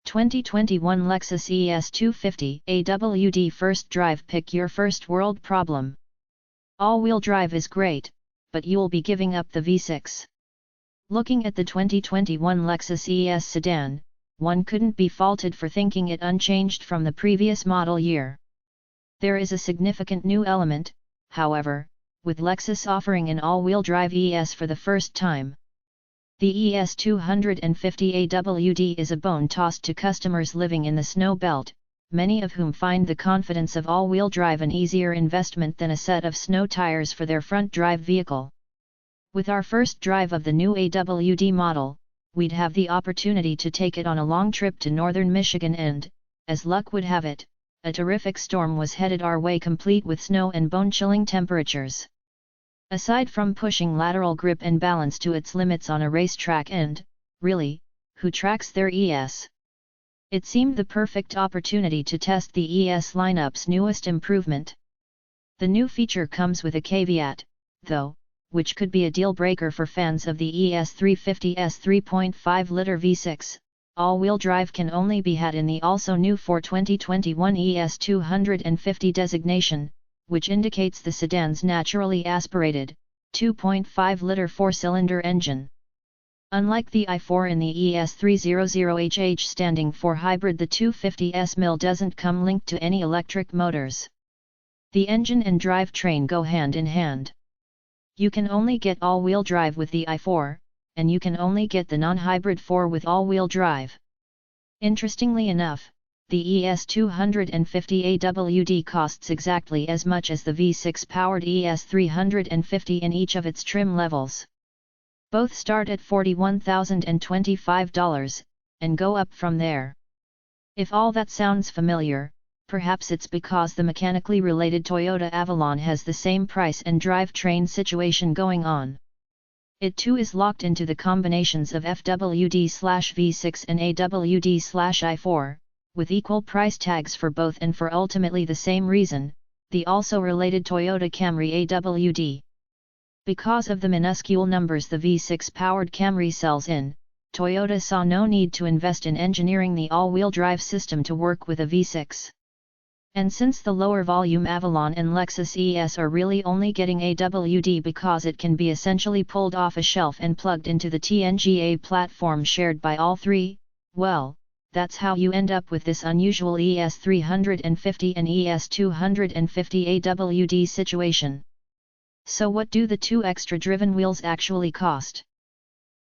2021 Lexus ES 250 AWD First Drive. Pick your first world problem. All-wheel drive is great, but you'll be giving up the V6. Looking at the 2021 Lexus ES sedan, one couldn't be faulted for thinking it unchanged from the previous model year. There is a significant new element, however, with Lexus offering an all-wheel drive ES for the first time. The ES 250 AWD is a bone tossed to customers living in the snow belt, many of whom find the confidence of all-wheel drive an easier investment than a set of snow tires for their front drive vehicle. With our first drive of the new AWD model, we'd have the opportunity to take it on a long trip to northern Michigan and, as luck would have it, a terrific storm was headed our way, complete with snow and bone-chilling temperatures. Aside from pushing lateral grip and balance to its limits on a racetrack and, really, who tracks their ES? It seemed the perfect opportunity to test the ES lineup's newest improvement. The new feature comes with a caveat, though, which could be a deal-breaker for fans of the ES 350's 3.5-liter V6. All-wheel drive can only be had in the also new for 2021 ES 250 designation, which indicates the sedan's naturally aspirated, 2.5-liter four-cylinder engine. Unlike the i4 in the ES 300HH standing for hybrid, the 250S mill doesn't come linked to any electric motors. The engine and drivetrain go hand in hand. You can only get all-wheel drive with the i4, and you can only get the non-hybrid 4 with all-wheel drive. Interestingly enough, the ES 250 AWD costs exactly as much as the V6-powered ES 350 in each of its trim levels. Both start at $41,025, and go up from there. If all that sounds familiar, perhaps it's because the mechanically related Toyota Avalon has the same price and drivetrain situation going on. It too is locked into the combinations of FWD/V6 and AWD/i4, with equal price tags for both and for ultimately the same reason, the also related Toyota Camry AWD. Because of the minuscule numbers the V6-powered Camry sells in, Toyota saw no need to invest in engineering the all-wheel drive system to work with a V6. And since the lower volume Avalon and Lexus ES are really only getting AWD because it can be essentially pulled off a shelf and plugged into the TNGA platform shared by all three, well, that's how you end up with this unusual ES 350 and ES 250 AWD situation. So what do the two extra driven wheels actually cost?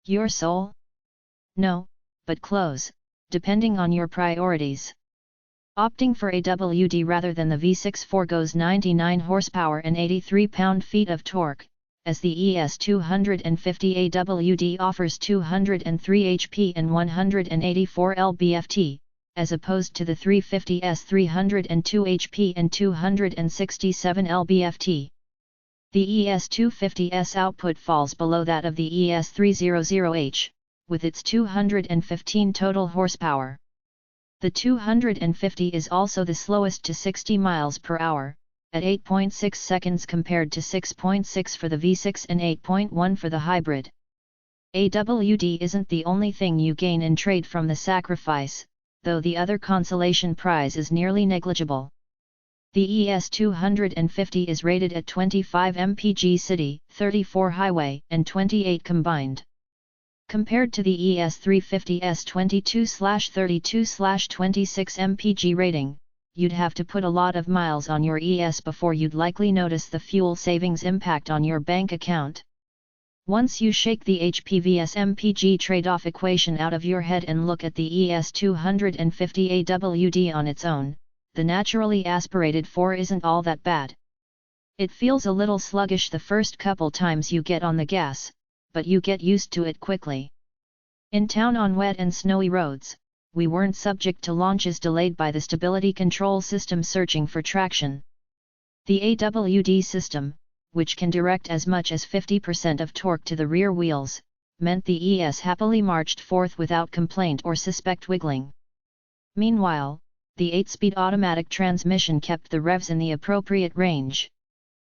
Your soul? No, but close, depending on your priorities. Opting for AWD rather than the V6 forgoes 99 horsepower and 83 pound-feet of torque, as the ES 250 AWD offers 203 HP and 184 lb-ft, as opposed to the 350's 302 HP and 267 lb-ft. The ES 250's output falls below that of the ES 300H, with its 215 total horsepower. The 250 is also the slowest to 60 miles per hour, at 8.6 seconds compared to 6.6 for the V6 and 8.1 for the hybrid. AWD isn't the only thing you gain in trade from the sacrifice, though the other consolation prize is nearly negligible. The ES 250 is rated at 25 mpg city, 34 highway, and 28 combined. Compared to the ES 350's 22/32/26 mpg rating, you'd have to put a lot of miles on your ES before you'd likely notice the fuel savings impact on your bank account. Once you shake the HP vs mpg trade-off equation out of your head and look at the ES 250 AWD on its own, the naturally aspirated 4 isn't all that bad. It feels a little sluggish the first couple times you get on the gas, but you get used to it quickly. In town on wet and snowy roads, we weren't subject to launches delayed by the stability control system searching for traction. The AWD system, which can direct as much as 50% of torque to the rear wheels, meant the ES happily marched forth without complaint or suspect wiggling. Meanwhile, the 8-speed automatic transmission kept the revs in the appropriate range.